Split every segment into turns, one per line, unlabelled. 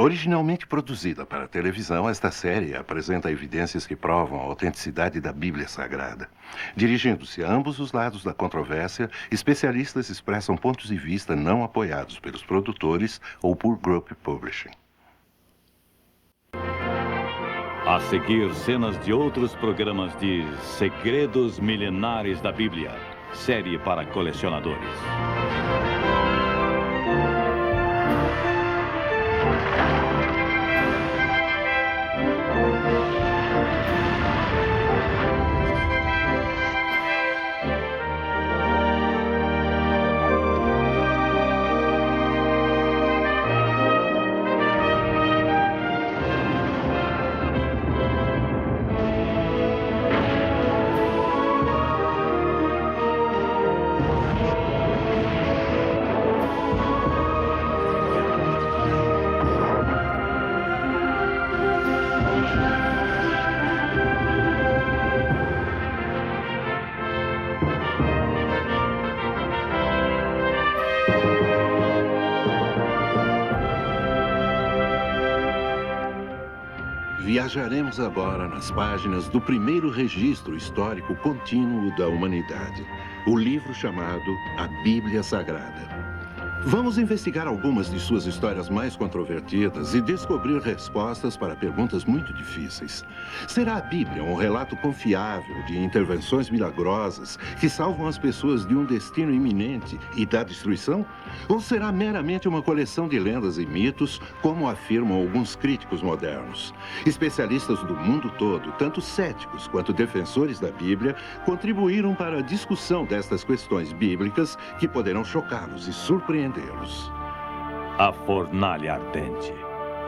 Originalmente produzida para a televisão, esta série apresenta evidências que provam a autenticidade da Bíblia Sagrada. Dirigindo-se a ambos os lados da controvérsia, especialistas expressam pontos de vista não apoiados pelos produtores ou por Group Publishing.
A seguir, cenas de outros programas de Segredos Milenares da Bíblia, série para colecionadores.
Viajaremos agora nas páginas do primeiro registro histórico contínuo da humanidade, o livro chamado A Bíblia Sagrada. Vamos investigar algumas de suas histórias mais controvertidas e descobrir respostas para perguntas muito difíceis. Será a Bíblia um relato confiável de intervenções milagrosas que salvam as pessoas de um destino iminente e da destruição? Ou será meramente uma coleção de lendas e mitos, como afirmam alguns críticos modernos? Especialistas do mundo todo, tanto céticos quanto defensores da Bíblia, contribuíram para a discussão destas questões bíblicas que poderão chocá-los e surpreendê-los.
A fornalha ardente.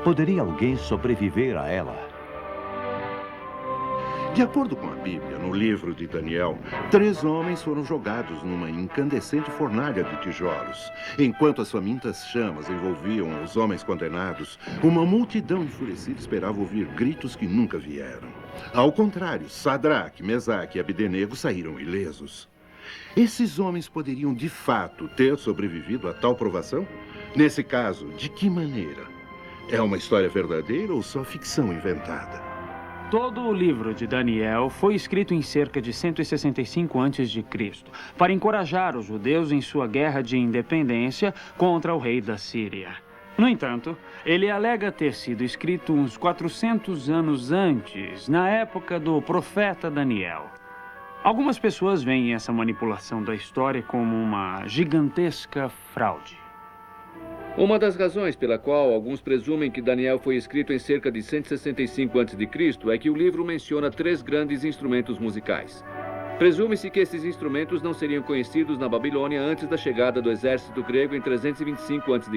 Poderia alguém sobreviver a ela?
De acordo com a Bíblia, no livro de Daniel, 3 homens foram jogados numa incandescente fornalha de tijolos. Enquanto as famintas chamas envolviam os homens condenados, uma multidão enfurecida esperava ouvir gritos que nunca vieram. Ao contrário, Sadraque, Mesaque e Abdenego saíram ilesos. Esses homens poderiam, de fato, ter sobrevivido a tal provação? Nesse caso, de que maneira? É uma história verdadeira ou só ficção inventada?
Todo o livro de Daniel foi escrito em cerca de 165 a.C., para encorajar os judeus em sua guerra de independência contra o rei da Síria. No entanto, ele alega ter sido escrito uns 400 anos antes, na época do profeta Daniel. Algumas pessoas veem essa manipulação da história como uma gigantesca fraude.
Uma das razões pela qual alguns presumem que Daniel foi escrito em cerca de 165 a.C. é que o livro menciona 3 grandes instrumentos musicais. Presume-se que esses instrumentos não seriam conhecidos na Babilônia antes da chegada do exército grego em 325 a.C.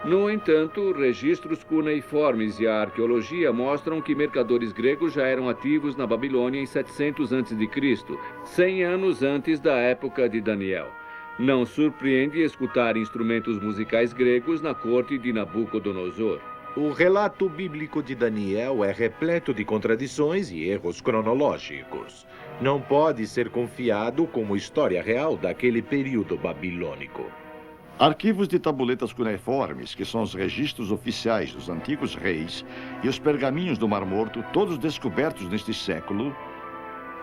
No entanto, registros cuneiformes e a arqueologia mostram que mercadores gregos já eram ativos na Babilônia em 700 a.C., 100 anos antes da época de Daniel. Não surpreende escutar instrumentos musicais gregos na corte de Nabucodonosor.
O relato bíblico de Daniel é repleto de contradições e erros cronológicos. Não pode ser confiado como história real daquele período babilônico.
Arquivos de tabuletas cuneiformes, que são os registros oficiais dos antigos reis, e os pergaminhos do Mar Morto, todos descobertos neste século,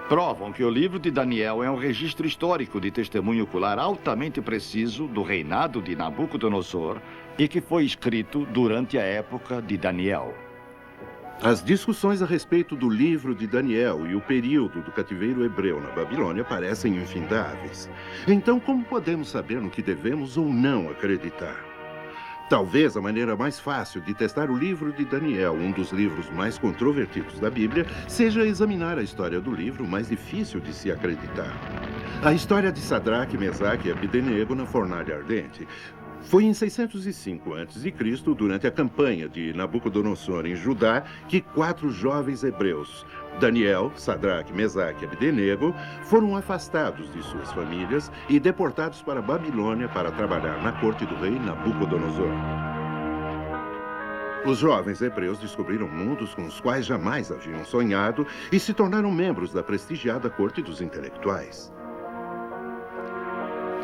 provam que o livro de Daniel é um registro histórico de testemunho ocular altamente preciso do reinado de Nabucodonosor e que foi escrito durante a época de Daniel.
As discussões a respeito do livro de Daniel e o período do cativeiro hebreu na Babilônia parecem infindáveis. Então, como podemos saber no que devemos ou não acreditar? Talvez a maneira mais fácil de testar o livro de Daniel, um dos livros mais controvertidos da Bíblia, seja examinar a história do livro mais difícil de se acreditar. A história de Sadraque, Mesaque e Abdenego na fornalha ardente. Foi em 605 a.C., durante a campanha de Nabucodonosor em Judá, que 4 jovens hebreus, Daniel, Sadraque, Mesaque e Abdenego, foram afastados de suas famílias e deportados para a Babilônia para trabalhar na corte do rei Nabucodonosor. Os jovens hebreus descobriram mundos com os quais jamais haviam sonhado e se tornaram membros da prestigiada corte dos intelectuais.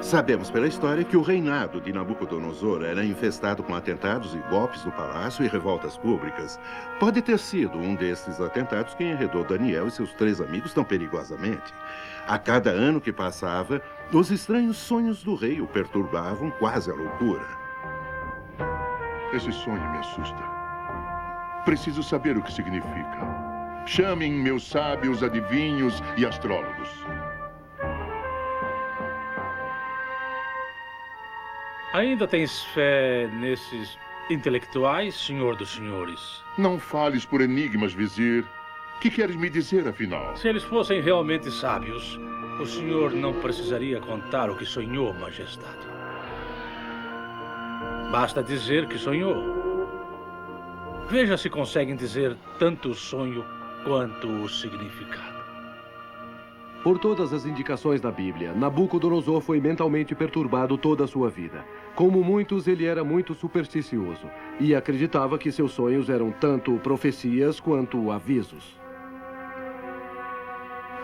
Sabemos pela história que o reinado de Nabucodonosor era infestado com atentados e golpes no palácio e revoltas públicas. Pode ter sido um desses atentados que enredou Daniel e seus 3 amigos tão perigosamente. A cada ano que passava, os estranhos sonhos do rei o perturbavam quase à loucura.
Esse sonho me assusta. Preciso saber o que significa. Chamem meus sábios, adivinhos e astrólogos.
Ainda tens fé nesses intelectuais, senhor dos senhores?
Não fales por enigmas, vizir. O que queres me dizer, afinal?
Se eles fossem realmente sábios, o senhor não precisaria contar o que sonhou, majestade. Basta dizer que sonhou. Veja se conseguem dizer tanto o sonho quanto o significado.
Por todas as indicações da Bíblia, Nabucodonosor foi mentalmente perturbado toda a sua vida. Como muitos, ele era muito supersticioso e acreditava que seus sonhos eram tanto profecias quanto avisos.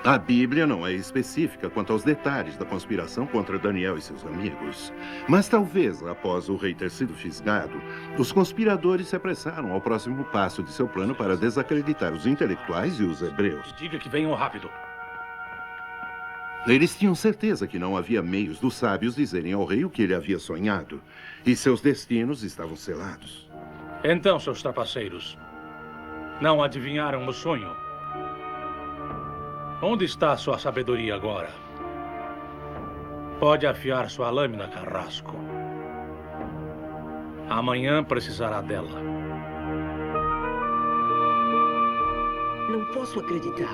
A Bíblia não é específica quanto aos detalhes da conspiração contra Daniel e seus amigos. Mas talvez, após o rei ter sido fisgado, os conspiradores se apressaram ao próximo passo de seu plano para desacreditar os intelectuais e os hebreus.
Diga que venham rápido.
Eles tinham certeza que não havia meios dos sábios dizerem ao rei o que ele havia sonhado. E seus destinos estavam selados.
Então, seus trapaceiros, não adivinharam o sonho? Onde está sua sabedoria agora? Pode afiar sua lâmina, carrasco. Amanhã precisará dela.
Não posso acreditar.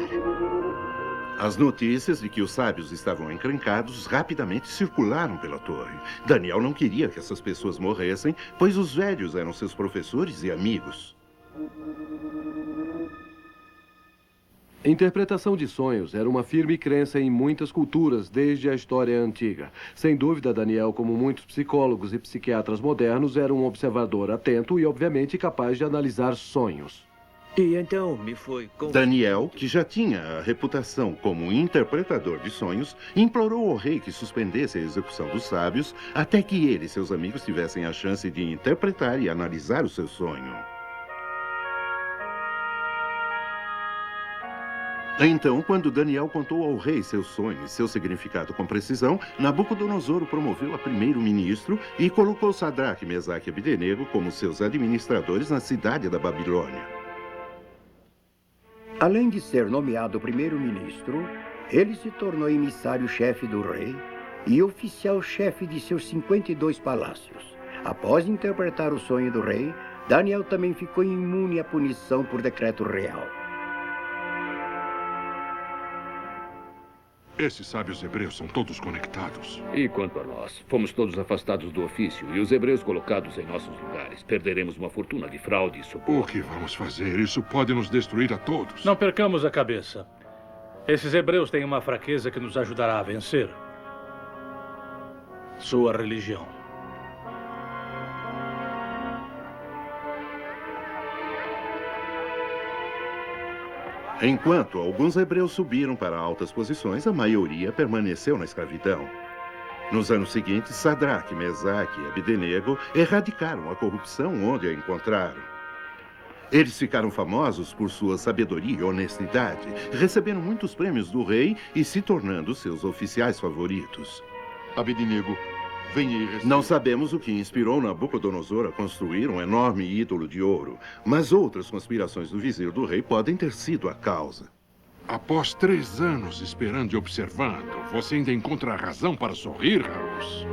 As notícias de que os sábios estavam encrencados rapidamente circularam pela torre. Daniel não queria que essas pessoas morressem, pois os velhos eram seus professores e amigos.
Interpretação de sonhos era uma firme crença em muitas culturas desde a história antiga. Sem dúvida, Daniel, como muitos psicólogos e psiquiatras modernos, era um observador atento e, obviamente, capaz de analisar sonhos.
E então me foi...
Daniel, que já tinha a reputação como interpretador de sonhos, implorou ao rei que suspendesse a execução dos sábios até que ele e seus amigos tivessem a chance de interpretar e analisar o seu sonho. Então, quando Daniel contou ao rei seu sonho e seu significado com precisão, Nabucodonosor o promoveu a primeiro-ministro e colocou Sadraque, Mesaque e Abdenego como seus administradores na cidade da Babilônia.
Além de ser nomeado primeiro-ministro, ele se tornou emissário-chefe do rei e oficial-chefe de seus 52 palácios. Após interpretar o sonho do rei, Daniel também ficou imune à punição por decreto real.
Esses sábios hebreus são todos conectados.
E quanto a nós, fomos todos afastados do ofício e os hebreus colocados em nossos lugares. Perderemos uma fortuna de fraude e suborno.
O que vamos fazer? Isso pode nos destruir a todos.
Não percamos a cabeça. Esses hebreus têm uma fraqueza que nos ajudará a vencer. Sua religião.
Enquanto alguns hebreus subiram para altas posições, a maioria permaneceu na escravidão. Nos anos seguintes, Sadraque, Mesaque e Abdenego erradicaram a corrupção onde a encontraram. Eles ficaram famosos por sua sabedoria e honestidade, recebendo muitos prêmios do rei e se tornando seus oficiais favoritos.
Abdenego, venha e receba.
Não sabemos o que inspirou Nabucodonosor a construir um enorme ídolo de ouro, mas outras conspirações do vizir do rei podem ter sido a causa.
Após 3 anos esperando e observando, você ainda encontra a razão para sorrir, Harus?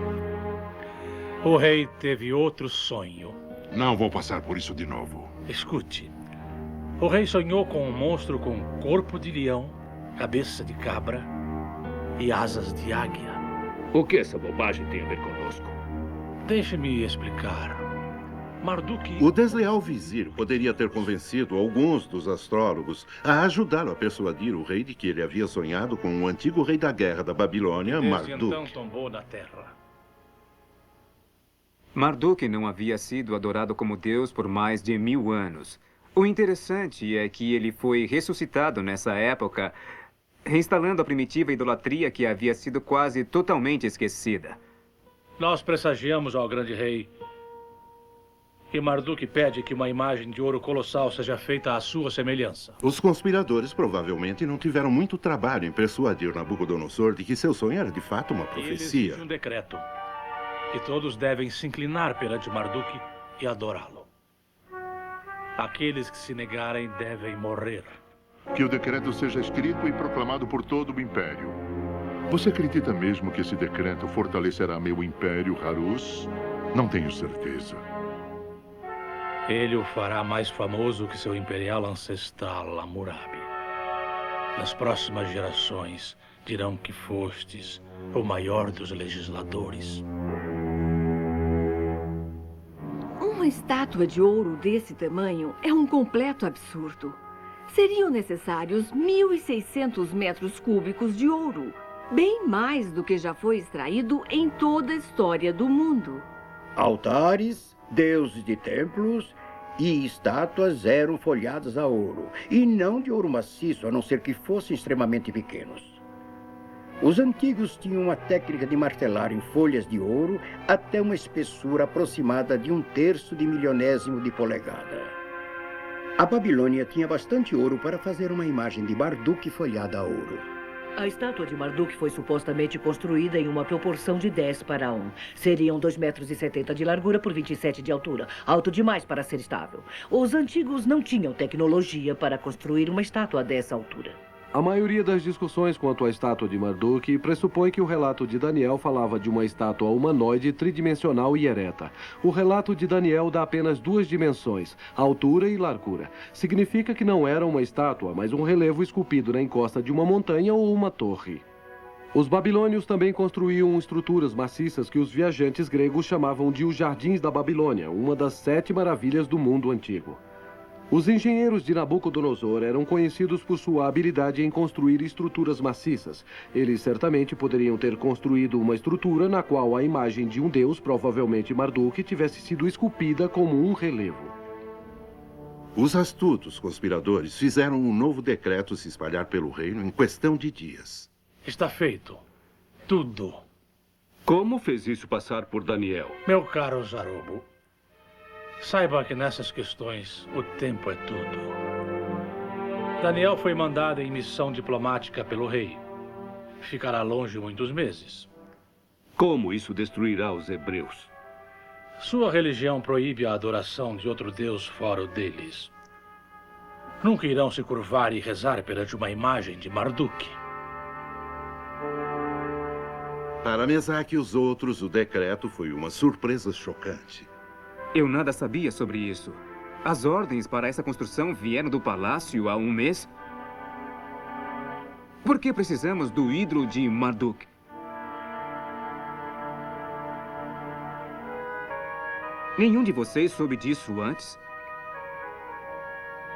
O rei teve outro sonho.
Não vou passar por isso de novo.
Escute. O rei sonhou com um monstro com corpo de leão, cabeça de cabra e asas de águia.
O que essa bobagem tem a ver conosco?
Deixe-me explicar. Marduk...
O desleal vizir poderia ter convencido alguns dos astrólogos a ajudá-lo a persuadir o rei de que ele havia sonhado com o antigo rei da guerra da Babilônia, Marduk.
Então tombou na terra.
Marduk não havia sido adorado como Deus por mais de 1000 anos. O interessante é que ele foi ressuscitado nessa época reinstalando a primitiva idolatria que havia sido quase totalmente esquecida.
Nós pressagiamos ao grande rei. E Marduk pede que uma imagem de ouro colossal seja feita à sua semelhança.
Os conspiradores provavelmente não tiveram muito trabalho em persuadir Nabucodonosor de que seu sonho era de fato uma
Ele
profecia.
exige um decreto. Que todos devem se inclinar perante Marduk e adorá-lo. Aqueles que se negarem devem morrer.
Que o decreto seja escrito e proclamado por todo o Império. Você acredita mesmo que esse decreto fortalecerá meu Império, Harus? Não tenho certeza.
Ele o fará mais famoso que seu imperial ancestral, Hammurabi. Nas próximas gerações dirão que fostes o maior dos legisladores.
Uma estátua de ouro desse tamanho é um completo absurdo. Seriam necessários 1.600 metros cúbicos de ouro, bem mais do que já foi extraído em toda a história do mundo.
Altares, deuses de templos e estátuas eram folhadas a ouro, e não de ouro maciço, a não ser que fossem extremamente pequenos. Os antigos tinham uma técnica de martelar em folhas de ouro até uma espessura aproximada de 1/3 de milionésimo de polegada. A Babilônia tinha bastante ouro para fazer uma imagem de Marduk folhada a ouro.
A estátua de Marduk foi supostamente construída em uma proporção de 10:1. Seriam 2,70 metros de largura por 27 de altura. Alto demais para ser estável. Os antigos não tinham tecnologia para construir uma estátua dessa altura.
A maioria das discussões quanto à estátua de Marduk pressupõe que o relato de Daniel falava de uma estátua humanoide tridimensional e ereta. O relato de Daniel dá apenas 2 dimensões, altura e largura. Significa que não era uma estátua, mas um relevo esculpido na encosta de uma montanha ou uma torre. Os babilônios também construíam estruturas maciças que os viajantes gregos chamavam de os Jardins da Babilônia, uma das 7 maravilhas do mundo antigo. Os engenheiros de Nabucodonosor eram conhecidos por sua habilidade em construir estruturas maciças. Eles certamente poderiam ter construído uma estrutura na qual a imagem de um deus, provavelmente Marduk, tivesse sido esculpida como um relevo.
Os astutos conspiradores fizeram um novo decreto se espalhar pelo reino em questão de dias.
Está feito. Tudo.
Como fez isso passar por Daniel?
Meu caro Zarobo, saiba que nessas questões o tempo é tudo. Daniel foi mandado em missão diplomática pelo rei. Ficará longe muitos meses.
Como isso destruirá os hebreus?
Sua religião proíbe a adoração de outro deus fora o deles. Nunca irão se curvar e rezar perante uma imagem de Marduk.
Para Mesaque e os outros, o decreto foi uma surpresa chocante.
Eu nada sabia sobre isso. As ordens para essa construção vieram do palácio há 1 mês? Por que precisamos do ídolo de Marduk? Nenhum de vocês soube disso antes?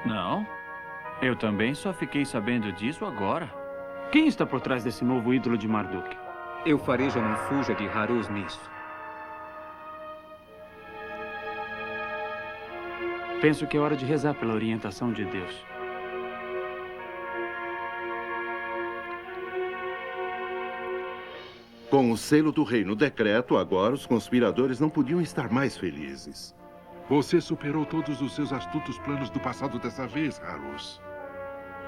Não. Eu também só fiquei sabendo disso agora. Quem está por trás desse novo ídolo de Marduk?
Eu farei já não fuja de Harus nisso.
Penso que é hora de rezar pela orientação de Deus.
Com o selo do rei no decreto, agora os conspiradores não podiam estar mais felizes.
Você superou todos os seus astutos planos do passado dessa vez, Harus.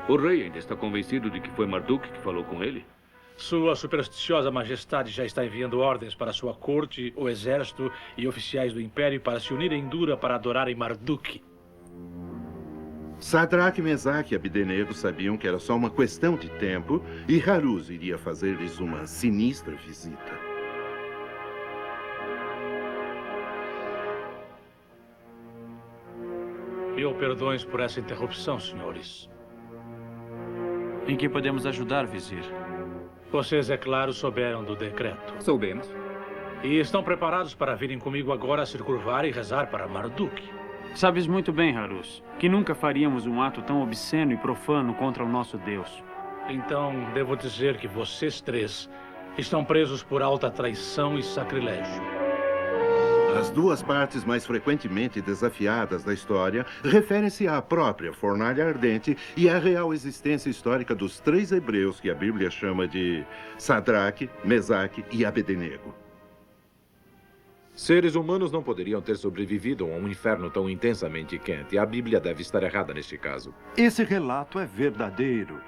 O rei ainda está convencido de que foi Marduk que falou com ele?
Sua supersticiosa majestade já está enviando ordens para sua corte, o exército e oficiais do império para se unirem em Dura para adorarem Marduk.
Sadraque, Mesaque e Abdenego sabiam que era só uma questão de tempo e Harus iria fazer-lhes uma sinistra visita.
Mil perdões por essa interrupção, senhores.
Em que podemos ajudar, vizir?
Vocês, é claro, souberam do decreto.
Soubemos.
E estão preparados para virem comigo agora a se curvar e rezar para Marduk.
Sabes muito bem, Harus, que nunca faríamos um ato tão obsceno e profano contra o nosso Deus.
Então, devo dizer que vocês 3 estão presos por alta traição e sacrilégio.
As duas partes mais frequentemente desafiadas da história referem-se à própria fornalha ardente e à real existência histórica dos três hebreus que a Bíblia chama de Sadraque, Mesaque e Abednego.
Seres humanos não poderiam ter sobrevivido a um inferno tão intensamente quente. A Bíblia deve estar errada neste caso.
Esse relato é verdadeiro.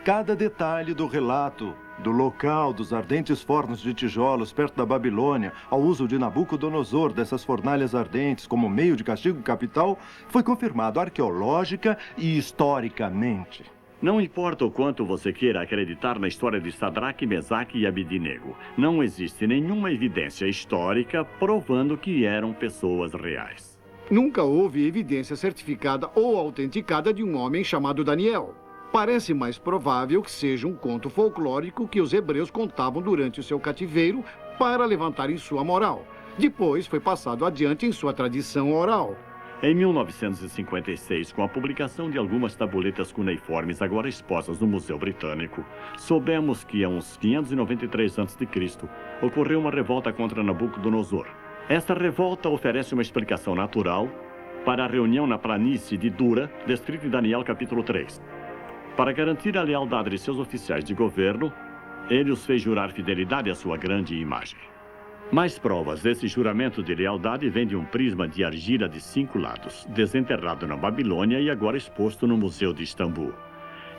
Cada detalhe do relato, do local dos ardentes fornos de tijolos perto da Babilônia, ao uso de Nabucodonosor dessas fornalhas ardentes como meio de castigo capital, foi confirmado arqueológica e historicamente.
Não importa o quanto você queira acreditar na história de Sadraque, Mesaque e Abednego, não existe nenhuma evidência histórica provando que eram pessoas reais.
Nunca houve evidência certificada ou autenticada de um homem chamado Daniel. Parece mais provável que seja um conto folclórico que os hebreus contavam durante o seu cativeiro para levantarem sua moral. Depois foi passado adiante em sua tradição oral.
Em 1956, com a publicação de algumas tabuletas cuneiformes agora expostas no Museu Britânico, soubemos que, há uns 593 a.C., ocorreu uma revolta contra Nabucodonosor. Esta revolta oferece uma explicação natural para a reunião na planície de Dura, descrita em Daniel capítulo 3. Para garantir a lealdade de seus oficiais de governo, ele os fez jurar fidelidade à sua grande imagem. Mais provas desse juramento de lealdade vêm de um prisma de argila de 5 lados, desenterrado na Babilônia e agora exposto no Museu de Istambul.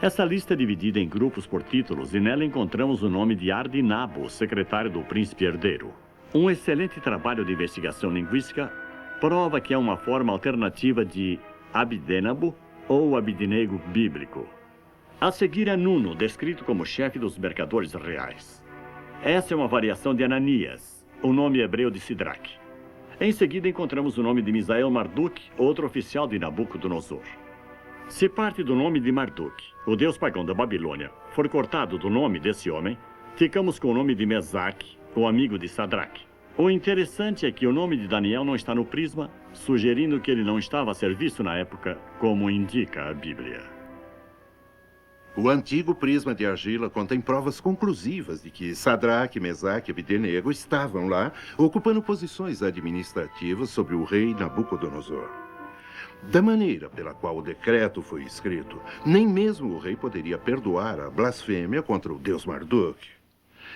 Essa lista é dividida em grupos por títulos e nela encontramos o nome de Ardinabo, secretário do príncipe herdeiro. Um excelente trabalho de investigação linguística prova que é uma forma alternativa de Abednego ou Abednego bíblico. A seguir é Nuno, descrito como chefe dos mercadores reais. Essa é uma variação de Ananias, o nome hebreu de Sidraque. Em seguida, encontramos o nome de Misael Marduk, outro oficial de Nabucodonosor. Se parte do nome de Marduk, o deus pagão da Babilônia, for cortado do nome desse homem, ficamos com o nome de Mesaque, o amigo de Sadraque. O interessante é que o nome de Daniel não está no prisma, sugerindo que ele não estava a serviço na época, como indica a Bíblia.
O antigo prisma de argila contém provas conclusivas de que Sadraque, Mesaque e Abednego estavam lá, ocupando posições administrativas sobre o rei Nabucodonosor. Da maneira pela qual o decreto foi escrito, nem mesmo o rei poderia perdoar a blasfêmia contra o deus Marduk.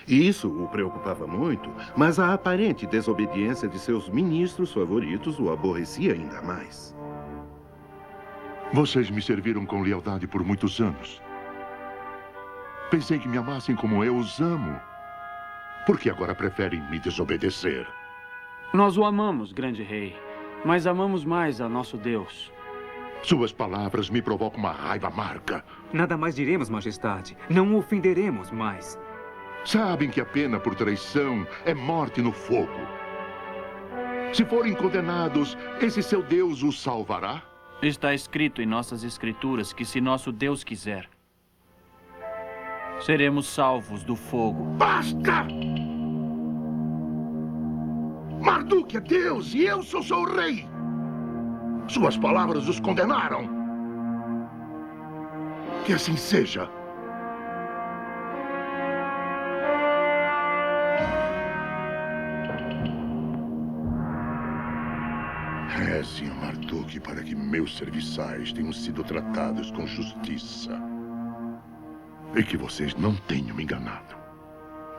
E isso o preocupava muito, mas a aparente desobediência de seus ministros favoritos o aborrecia ainda mais.
Vocês me serviram com lealdade por muitos anos. Pensei que me amassem como eu os amo. Por que agora preferem me desobedecer?
Nós o amamos, grande rei, mas amamos mais a nosso Deus.
Suas palavras me provocam uma raiva amarga.
Nada mais diremos, majestade. Não o ofenderemos mais.
Sabem que a pena por traição é morte no fogo. Se forem condenados, esse seu Deus os salvará?
Está escrito em nossas escrituras que se nosso Deus quiser, seremos salvos do fogo.
Basta! Marduk é Deus e eu sou seu rei. Suas palavras os condenaram. Que assim seja. Reze a Marduk para que meus serviçais tenham sido tratados com justiça. E que vocês não tenham me enganado.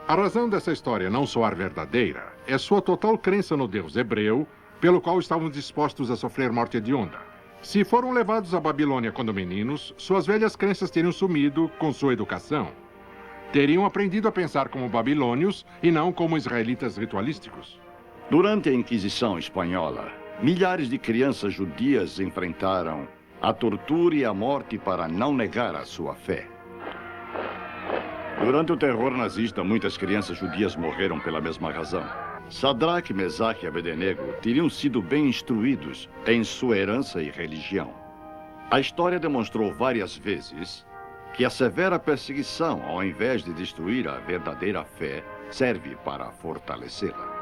A razão dessa história não soar verdadeira é sua total crença no Deus hebreu, pelo qual estavam dispostos a sofrer morte hedionda. Se foram levados à Babilônia quando meninos, suas velhas crenças teriam sumido com sua educação. Teriam aprendido a pensar como babilônios e não como israelitas ritualísticos.
Durante a Inquisição Espanhola, milhares de crianças judias enfrentaram a tortura e a morte para não negar a sua fé. Durante o terror nazista, muitas crianças judias morreram pela mesma razão. Sadraque, Mesaque e Abednego teriam sido bem instruídos em sua herança e religião. A história demonstrou várias vezes que a severa perseguição, ao invés de destruir a verdadeira fé, serve para fortalecê-la.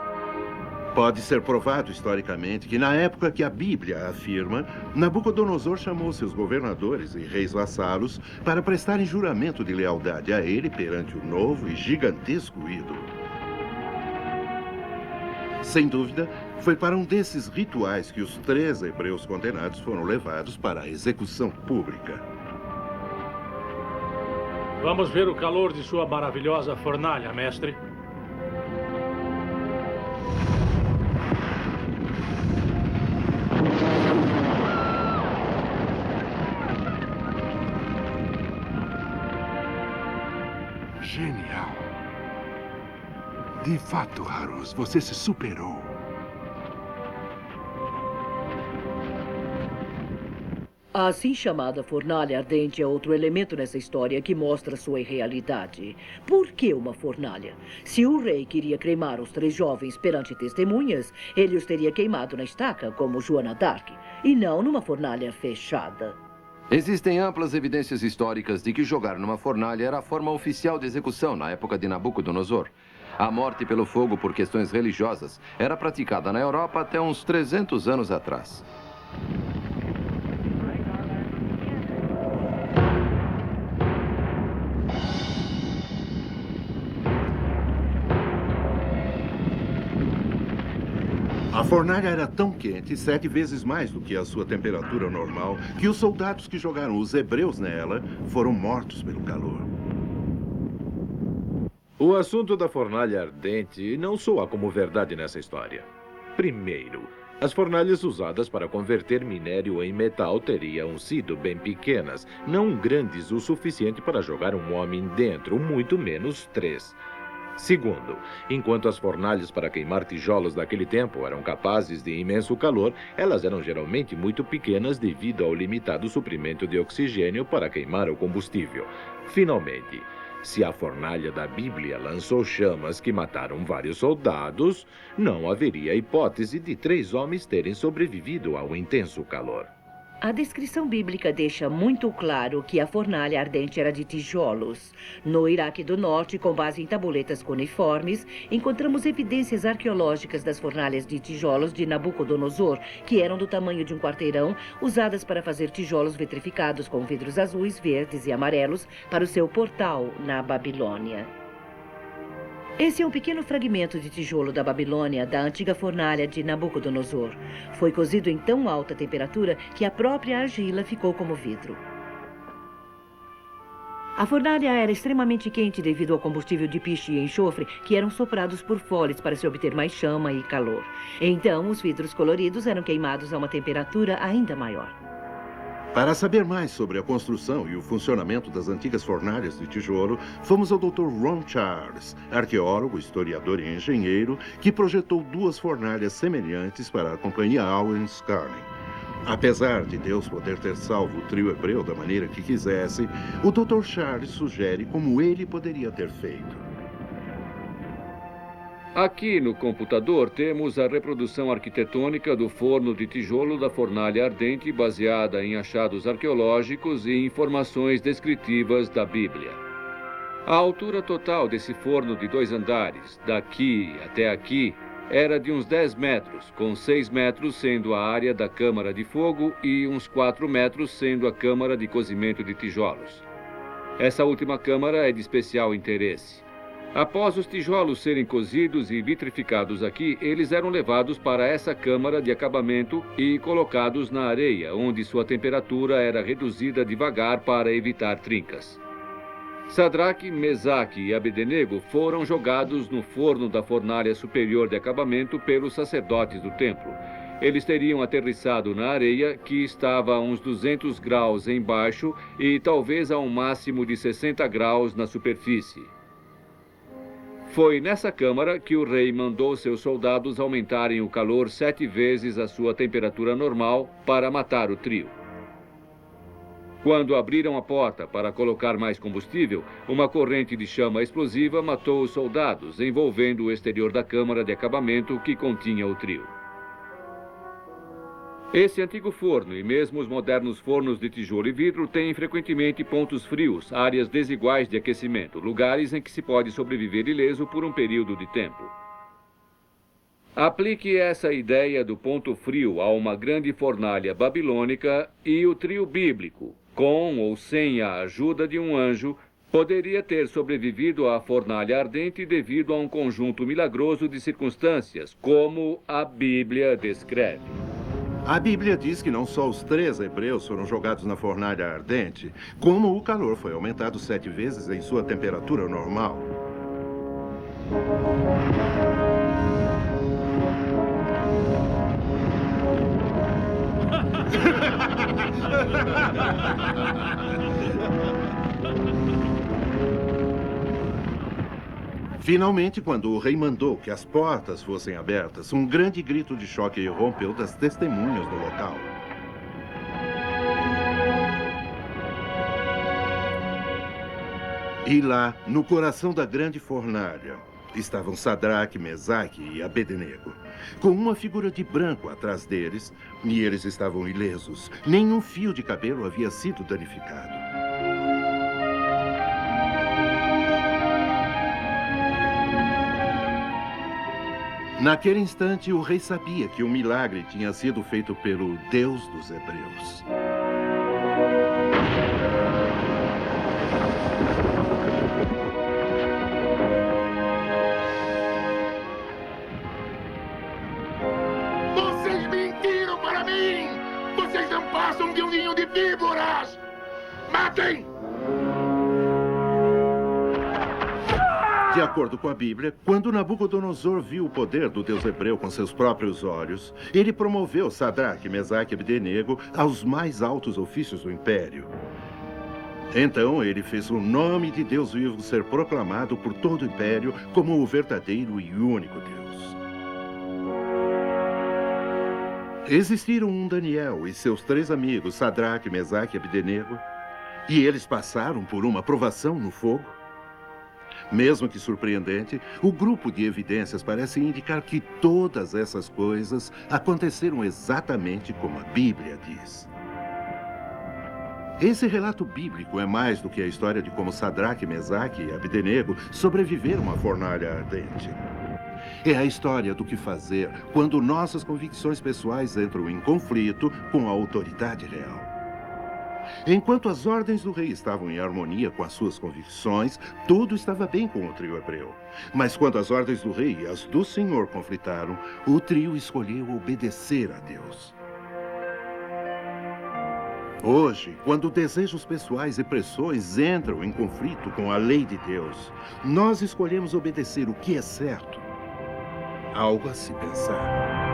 Pode ser provado historicamente que, na época que a Bíblia afirma, Nabucodonosor chamou seus governadores e reis vassalos para prestarem juramento de lealdade a ele perante o novo e gigantesco ídolo. Sem dúvida, foi para um desses rituais que os 3 hebreus condenados foram levados para a execução pública.
Vamos ver o calor de sua maravilhosa fornalha, mestre.
Genial. De fato, Harus, você se superou.
A assim chamada fornalha ardente é outro elemento nessa história que mostra sua irrealidade. Por que uma fornalha? Se o rei queria cremar os 3 jovens perante testemunhas, ele os teria queimado na estaca, como Joana d'Arc, e não numa fornalha fechada.
Existem amplas evidências históricas de que jogar numa fornalha era a forma oficial de execução na época de Nabucodonosor. A morte pelo fogo por questões religiosas era praticada na Europa até uns 300 anos atrás.
A fornalha era tão quente, 7 vezes mais do que a sua temperatura normal, que os soldados que jogaram os hebreus nela foram mortos pelo calor.
O assunto da fornalha ardente não soa como verdade nessa história. Primeiro, as fornalhas usadas para converter minério em metal teriam sido bem pequenas, não grandes o suficiente para jogar um homem dentro, muito menos 3. Segundo, enquanto as fornalhas para queimar tijolos daquele tempo eram capazes de imenso calor, elas eram geralmente muito pequenas devido ao limitado suprimento de oxigênio para queimar o combustível. Finalmente, se a fornalha da Bíblia lançou chamas que mataram vários soldados, não haveria hipótese de 3 homens terem sobrevivido ao intenso calor.
A descrição bíblica deixa muito claro que a fornalha ardente era de tijolos. No Iraque do Norte, com base em tabuletas cuneiformes, encontramos evidências arqueológicas das fornalhas de tijolos de Nabucodonosor, que eram do tamanho de um quarteirão, usadas para fazer tijolos vitrificados com vidros azuis, verdes e amarelos para o seu portal na Babilônia. Esse é um pequeno fragmento de tijolo da Babilônia, da antiga fornalha de Nabucodonosor. Foi cozido em tão alta temperatura que a própria argila ficou como vidro. A fornalha era extremamente quente devido ao combustível de piche e enxofre que eram soprados por foles para se obter mais chama e calor. Então, os vidros coloridos eram queimados a uma temperatura ainda maior.
Para saber mais sobre a construção e o funcionamento das antigas fornalhas de tijolo, fomos ao Dr. Ron Charles, arqueólogo, historiador e engenheiro, que projetou 2 fornalhas semelhantes para a companhia Owens Corning. Apesar de Deus poder ter salvo o trio hebreu da maneira que quisesse, o Dr. Charles sugere como ele poderia ter feito.
Aqui no computador temos a reprodução arquitetônica do forno de tijolo da fornalha ardente baseada em achados arqueológicos e informações descritivas da Bíblia. A altura total desse forno de 2 andares, daqui até aqui, era de uns 10 metros, com 6 metros sendo a área da câmara de fogo e uns 4 metros sendo a câmara de cozimento de tijolos. Essa última câmara é de especial interesse. Após os tijolos serem cozidos e vitrificados aqui, eles eram levados para essa câmara de acabamento e colocados na areia, onde sua temperatura era reduzida devagar para evitar trincas. Sadraque, Mesaque e Abednego foram jogados no forno da fornalha superior de acabamento pelos sacerdotes do templo. Eles teriam aterrissado na areia, que estava a uns 200 graus embaixo e talvez a um máximo de 60 graus na superfície. Foi nessa câmara que o rei mandou seus soldados aumentarem o calor 7 vezes a sua temperatura normal para matar o trio. Quando abriram a porta para colocar mais combustível, uma corrente de chama explosiva matou os soldados, envolvendo o exterior da câmara de acabamento que continha o trio. Esse antigo forno e mesmo os modernos fornos de tijolo e vidro têm frequentemente pontos frios, áreas desiguais de aquecimento, lugares em que se pode sobreviver ileso por um período de tempo. Aplique essa ideia do ponto frio a uma grande fornalha babilônica e o trio bíblico, com ou sem a ajuda de um anjo, Poderia ter sobrevivido à fornalha ardente devido a um conjunto milagroso de circunstâncias, como a Bíblia descreve.
A Bíblia diz que não só os 3 hebreus foram jogados na fornalha ardente, como o calor foi aumentado 7 vezes em sua temperatura normal. Finalmente, quando o rei mandou que as portas fossem abertas, um grande grito de choque irrompeu das testemunhas do local. E lá, no coração da grande fornalha, estavam Sadraque, Mesaque e Abednego, com uma figura de branco atrás deles, e eles estavam ilesos. Nenhum fio de cabelo havia sido danificado. Naquele instante, o rei sabia que o milagre tinha sido feito pelo Deus dos Hebreus.
Vocês mentiram para mim! Vocês não passam de um ninho de víboras! Matem!
De acordo com a Bíblia, quando Nabucodonosor viu o poder do Deus hebreu com seus próprios olhos, ele promoveu Sadraque, Mesaque e Abednego aos mais altos ofícios do império. Então ele fez o nome de Deus vivo ser proclamado por todo o império como o verdadeiro e único Deus. Existiram um Daniel e seus 3 amigos, Sadraque, Mesaque e Abednego, e eles passaram por uma provação no fogo. Mesmo que surpreendente, o grupo de evidências parece indicar que todas essas coisas aconteceram exatamente como a Bíblia diz. Esse relato bíblico é mais do que a história de como Sadraque, Mesaque e Abednego sobreviveram à fornalha ardente. É a história do que fazer quando nossas convicções pessoais entram em conflito com a autoridade real. Enquanto as ordens do rei estavam em harmonia com as suas convicções, tudo estava bem com o trio hebreu. Mas quando as ordens do rei e as do Senhor conflitaram, o trio escolheu obedecer a Deus. Hoje, quando desejos pessoais e pressões entram em conflito com a lei de Deus, nós escolhemos obedecer o que é certo. Algo a se pensar.